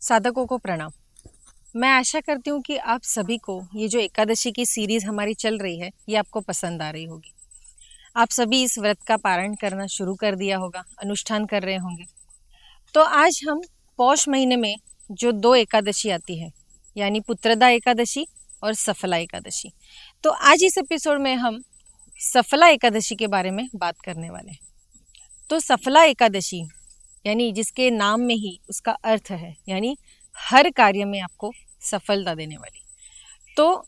साधकों को प्रणाम। मैं आशा करती हूँ कि आप सभी को ये जो एकादशी की सीरीज हमारी चल रही है ये आपको पसंद आ रही होगी। आप सभी इस व्रत का पारण करना शुरू कर दिया होगा, अनुष्ठान कर रहे होंगे। तो आज हम पौष महीने में जो दो एकादशी आती है यानी पुत्रदा एकादशी और सफला एकादशी, तो आज इस एपिसोड में हम सफला एकादशी के बारे में बात करने वाले हैं। तो सफला एकादशी यानी जिसके नाम में ही उसका अर्थ है, यानी हर कार्य में आपको सफलता देने वाली। तो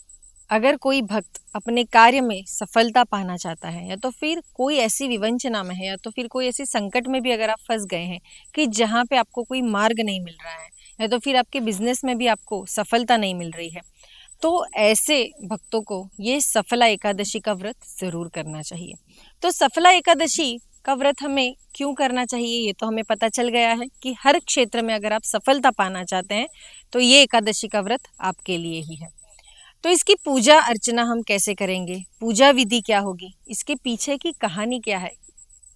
अगर कोई भक्त अपने कार्य में सफलता पाना चाहता है, या तो फिर कोई ऐसी विवंचना में है, या तो फिर कोई ऐसी संकट में भी अगर आप फंस गए हैं कि जहाँ पे आपको कोई मार्ग नहीं मिल रहा है, या तो फिर आपके बिजनेस में भी आपको सफलता नहीं मिल रही है, तो ऐसे भक्तों को ये सफला एकादशी का व्रत जरूर करना चाहिए। तो सफला एकादशी का व्रत हमें क्यों करना चाहिए ये तो हमें पता चल गया है कि हर क्षेत्र में अगर आप सफलता पाना चाहते हैं तो ये एकादशी का व्रत आपके लिए ही है। तो इसकी पूजा अर्चना हम कैसे करेंगे, पूजा विधि क्या होगी, इसके पीछे की कहानी क्या है,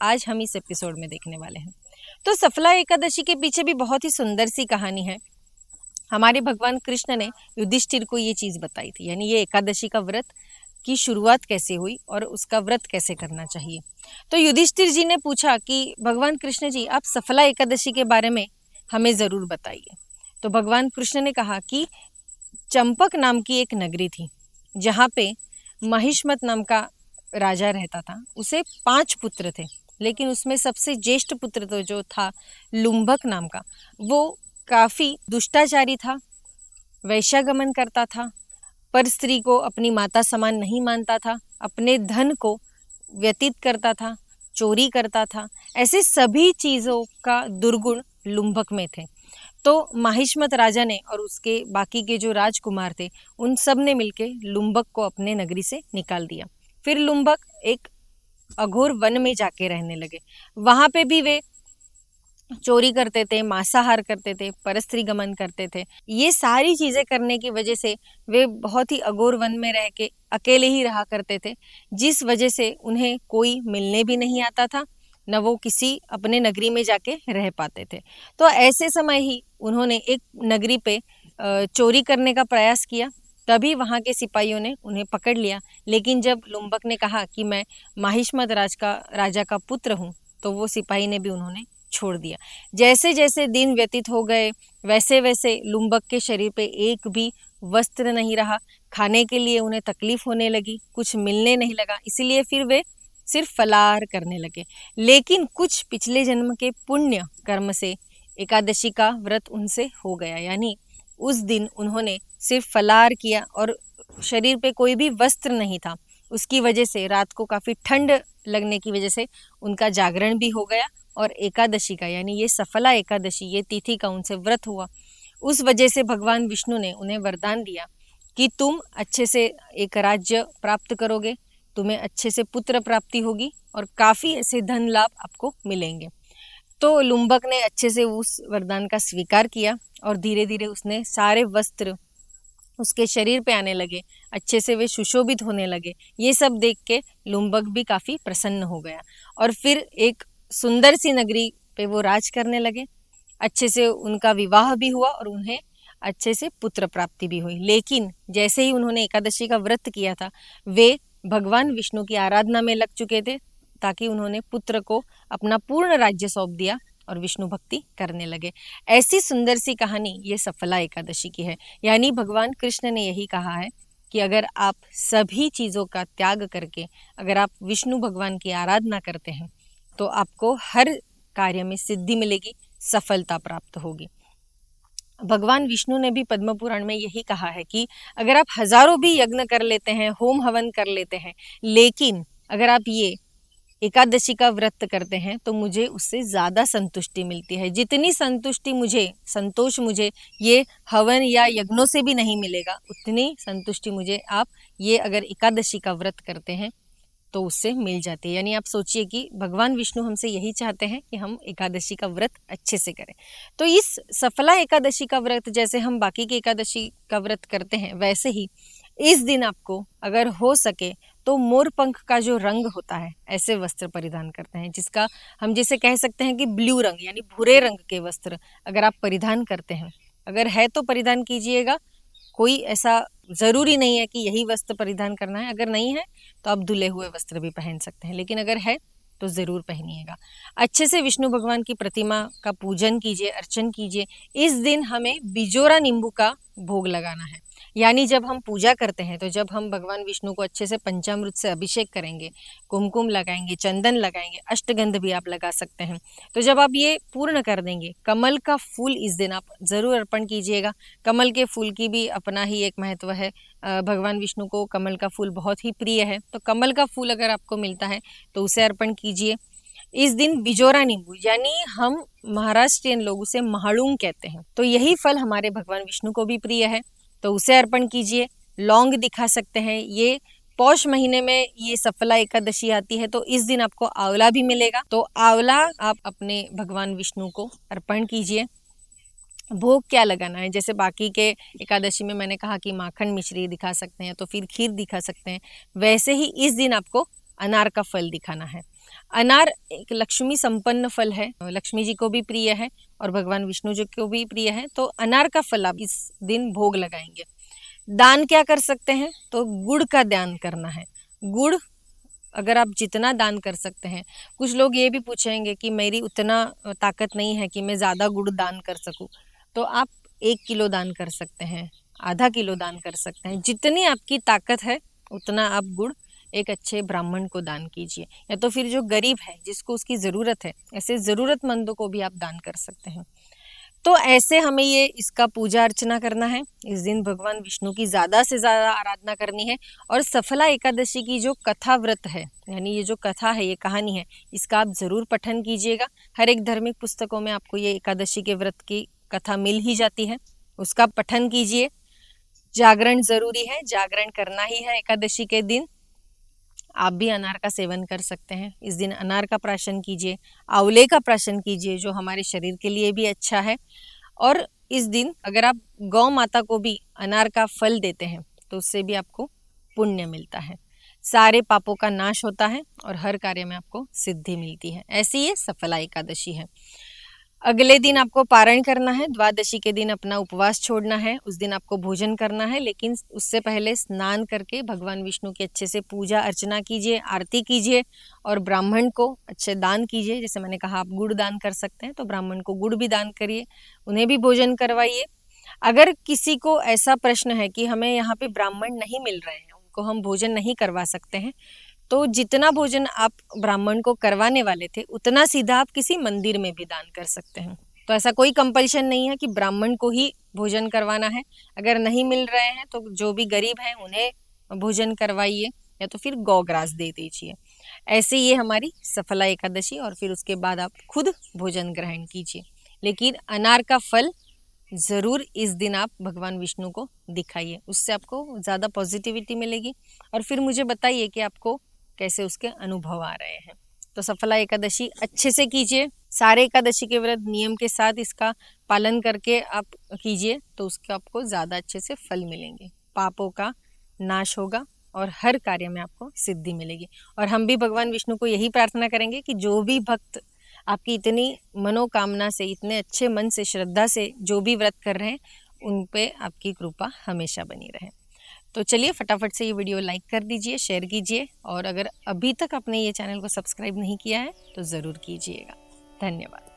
आज हम इस एपिसोड में देखने वाले हैं। तो सफला एकादशी के पीछे भी बहुत ही सुंदर सी कहानी है। हमारे भगवान कृष्ण ने युधिष्ठिर को ये चीज बताई थी, यानी ये एकादशी का व्रत की शुरुआत कैसे हुई और उसका व्रत कैसे करना चाहिए। तो युधिष्ठिर जी ने पूछा कि भगवान कृष्ण जी, आप सफला एकादशी के बारे में हमें जरूर बताइए। तो भगवान कृष्ण ने कहा कि चंपक नाम की एक नगरी थी जहाँ पे महिष्मत नाम का राजा रहता था। उसे 5 पुत्र थे, लेकिन उसमें सबसे ज्येष्ठ पुत्र तो जो था लुम्भक नाम का, वो काफी दुष्टाचारी था, वैश्यागमन करता था, पर स्त्री को अपनी माता समान नहीं मानता था, अपने धन को व्यतीत करता था, चोरी करता था। ऐसे सभी चीजों का दुर्गुण लुम्भक में थे। तो महिष्मत राजा ने और उसके बाकी के जो राजकुमार थे उन सब ने मिलकर लुम्भक को अपने नगरी से निकाल दिया। फिर लुम्भक एक अघोर वन में जाके रहने लगे। वहां पे भी वे चोरी करते थे, मांसाहार करते थे, परस्त्री गमन करते थे। ये सारी चीजें करने की वजह से वे बहुत ही अघोर वन में रह के अकेले ही रहा करते थे, जिस वजह से उन्हें कोई मिलने भी नहीं आता था, न वो किसी अपने नगरी में जाके रह पाते थे। तो ऐसे समय ही उन्होंने एक नगरी पे चोरी करने का प्रयास किया। तभी वहां के सिपाहियों ने उन्हें पकड़ लिया। लेकिन जब लुम्बक ने कहा कि मैं महिष्मत राजा का पुत्र हूँ, तो वो सिपाही ने भी उन्होंने छोड़ दिया। जैसे जैसे दिन व्यतीत हो गए वैसे वैसे लुम्बक के शरीर पे एक भी वस्त्र नहीं रहा। खाने के लिए उन्हें तकलीफ होने लगी, कुछ मिलने नहीं लगा, इसीलिए फिर वे सिर्फ फलाहार करने लगे। लेकिन कुछ पिछले जन्म के पुण्य कर्म से एकादशी का व्रत उनसे हो गया, यानी उस दिन उन्होंने सिर्फ फलाहार किया और शरीर पे कोई भी वस्त्र नहीं था। उसकी वजह से रात को काफी ठंड लगने की वजह से उनका जागरण भी हो गया, और एकादशी का यानी ये सफला एकादशी, ये तिथि का उनसे व्रत हुआ। उस वजह से भगवान विष्णु ने उन्हें वरदान दिया कि तुम अच्छे से एक राज्य प्राप्त करोगे, तुम्हें अच्छे से पुत्र प्राप्ति होगी और काफी ऐसे धन लाभ आपको मिलेंगे। तो लुम्बक ने अच्छे से उस वरदान का स्वीकार किया और धीरे धीरे उसने सारे वस्त्र उसके शरीर पे आने लगे, अच्छे से वे सुशोभित होने लगे। ये सब देख के लुम्बक भी काफी प्रसन्न हो गया और फिर एक सुंदर सी नगरी पे वो राज करने लगे। अच्छे से उनका विवाह भी हुआ और उन्हें अच्छे से पुत्र प्राप्ति भी हुई। लेकिन जैसे ही उन्होंने एकादशी का व्रत किया था, वे भगवान विष्णु की आराधना में लग चुके थे, ताकि उन्होंने पुत्र को अपना पूर्ण राज्य सौंप दिया और विष्णु भक्ति करने लगे। ऐसी सुंदर सी कहानी ये सफला एकादशी की है। यानी भगवान कृष्ण ने यही कहा है कि अगर आप सभी चीज़ों का त्याग करके अगर आप विष्णु भगवान की आराधना करते हैं तो आपको हर कार्य में सिद्धि मिलेगी, सफलता प्राप्त होगी। भगवान विष्णु ने भी पद्म पुराण में यही कहा है कि अगर आप हजारों भी यज्ञ कर लेते हैं, होम हवन कर लेते हैं, लेकिन अगर आप ये एकादशी का व्रत करते हैं तो मुझे उससे ज्यादा संतुष्टि मिलती है। जितनी संतोष मुझे ये हवन या यज्ञों से भी नहीं मिलेगा, उतनी संतुष्टि मुझे आप ये अगर एकादशी का व्रत करते हैं तो उससे मिल जाती है। यानी आप सोचिए कि भगवान विष्णु हमसे यही चाहते हैं कि हम एकादशी का व्रत अच्छे से करें। तो इस सफला एकादशी का व्रत जैसे हम बाकी के एकादशी का व्रत करते हैं, वैसे ही इस दिन आपको अगर हो सके तो मोर पंख का जो रंग होता है ऐसे वस्त्र परिधान करते हैं, जिसका हम जिसे कह सकते हैं कि ब्लू रंग यानी भूरे रंग के वस्त्र अगर आप परिधान करते हैं अगर है तो परिधान कीजिएगा, कोई ऐसा ज़रूरी नहीं है कि यही वस्त्र परिधान करना है। अगर नहीं है तो आप धुले हुए वस्त्र भी पहन सकते हैं, लेकिन अगर है तो ज़रूर पहनिएगा। अच्छे से विष्णु भगवान की प्रतिमा का पूजन कीजिए, अर्चन कीजिए। इस दिन हमें बिजोरा नींबू का भोग लगाना है। यानी जब हम पूजा करते हैं तो जब हम भगवान विष्णु को अच्छे से पंचामृत से अभिषेक करेंगे, कुमकुम लगाएंगे, चंदन लगाएंगे, अष्टगंध भी आप लगा सकते हैं। तो जब आप ये पूर्ण कर देंगे, कमल का फूल इस दिन आप ज़रूर अर्पण कीजिएगा। कमल के फूल की भी अपना ही एक महत्व है। भगवान विष्णु को कमल का फूल बहुत ही प्रिय है, तो कमल का फूल अगर आपको मिलता है तो उसे अर्पण कीजिए। इस दिन बिजोरा नींबू, यानी हम महाराष्ट्रियन लोग उसे महाड़ूंग कहते हैं, तो यही फल हमारे भगवान विष्णु को भी प्रिय है, तो उसे अर्पण कीजिए। लौंग दिखा सकते हैं। ये पौष महीने में ये सफला एकादशी आती है, तो इस दिन आपको आंवला भी मिलेगा, तो आंवला आप अपने भगवान विष्णु को अर्पण कीजिए। भोग क्या लगाना है, जैसे बाकी के एकादशी में मैंने कहा कि माखन मिश्री दिखा सकते हैं, तो फिर खीर दिखा सकते हैं, वैसे ही इस दिन आपको अनार का फल दिखाना है। अनार एक लक्ष्मी संपन्न फल है, लक्ष्मी जी को भी प्रिय है और भगवान विष्णु जी को भी प्रिय है, तो अनार का फल आप इस दिन भोग लगाएंगे। दान क्या कर सकते हैं, तो गुड़ का दान करना है। गुड़ अगर आप जितना दान कर सकते हैं, कुछ लोग ये भी पूछेंगे कि मेरी उतना ताकत नहीं है कि मैं ज़्यादा गुड़ दान कर सकूं, तो आप 1 किलो दान कर सकते हैं, आधा किलो दान कर सकते हैं, जितनी आपकी ताकत है उतना आप गुड़ एक अच्छे ब्राह्मण को दान कीजिए, या तो फिर जो गरीब है जिसको उसकी ज़रूरत है, ऐसे ज़रूरतमंदों को भी आप दान कर सकते हैं। तो ऐसे हमें ये इसका पूजा अर्चना करना है। इस दिन भगवान विष्णु की ज़्यादा से ज़्यादा आराधना करनी है। और सफला एकादशी की जो कथा व्रत है, यानी ये जो कथा है, ये कहानी है, इसका आप ज़रूर पठन कीजिएगा। हर एक धार्मिक पुस्तकों में आपको ये एकादशी के व्रत की कथा मिल ही जाती है, उसका पठन कीजिए। जागरण ज़रूरी है, जागरण करना ही है एकादशी के दिन। आप भी अनार का सेवन कर सकते हैं। इस दिन अनार का प्राशन कीजिए, आंवले का प्राशन कीजिए जो हमारे शरीर के लिए भी अच्छा है। और इस दिन अगर आप गौ माता को भी अनार का फल देते हैं तो उससे भी आपको पुण्य मिलता है, सारे पापों का नाश होता है और हर कार्य में आपको सिद्धि मिलती है। ऐसी ये सफला एकादशी है। अगले दिन आपको पारण करना है, द्वादशी के दिन अपना उपवास छोड़ना है, उस दिन आपको भोजन करना है, लेकिन उससे पहले स्नान करके भगवान विष्णु की अच्छे से पूजा अर्चना कीजिए, आरती कीजिए और ब्राह्मण को अच्छे दान कीजिए। जैसे मैंने कहा आप गुड़ दान कर सकते हैं, तो ब्राह्मण को गुड़ भी दान करिए, उन्हें भी भोजन करवाइए। अगर किसी को ऐसा प्रश्न है कि हमें यहाँ पे ब्राह्मण नहीं मिल रहे हैं, उनको हम भोजन नहीं करवा सकते हैं, तो जितना भोजन आप ब्राह्मण को करवाने वाले थे उतना सीधा आप किसी मंदिर में भी दान कर सकते हैं। तो ऐसा कोई कंपल्शन नहीं है कि ब्राह्मण को ही भोजन करवाना है। अगर नहीं मिल रहे हैं तो जो भी गरीब हैं उन्हें भोजन करवाइए, या तो फिर गौग्रास दे दीजिए। ऐसे ये हमारी सफला एकादशी, और फिर उसके बाद आप खुद भोजन ग्रहण कीजिए, लेकिन अनार का फल ज़रूर इस दिन आप भगवान विष्णु को दिखाइए, उससे आपको ज़्यादा पॉजिटिविटी मिलेगी। और फिर मुझे बताइए कि आपको कैसे उसके अनुभव आ रहे हैं। तो सफला एकादशी अच्छे से कीजिए, सारे एकादशी के व्रत नियम के साथ इसका पालन करके आप कीजिए, तो उसके आपको ज़्यादा अच्छे से फल मिलेंगे, पापों का नाश होगा और हर कार्य में आपको सिद्धि मिलेगी। और हम भी भगवान विष्णु को यही प्रार्थना करेंगे कि जो भी भक्त आपकी इतनी मनोकामना से, इतने अच्छे मन से, श्रद्धा से जो भी व्रत कर रहे हैं, उन पे आपकी कृपा हमेशा बनी रहे। तो चलिए फटाफट से ये वीडियो लाइक कर दीजिए, शेयर कीजिए, और अगर अभी तक आपने ये चैनल को सब्सक्राइब नहीं किया है तो ज़रूर कीजिएगा। धन्यवाद।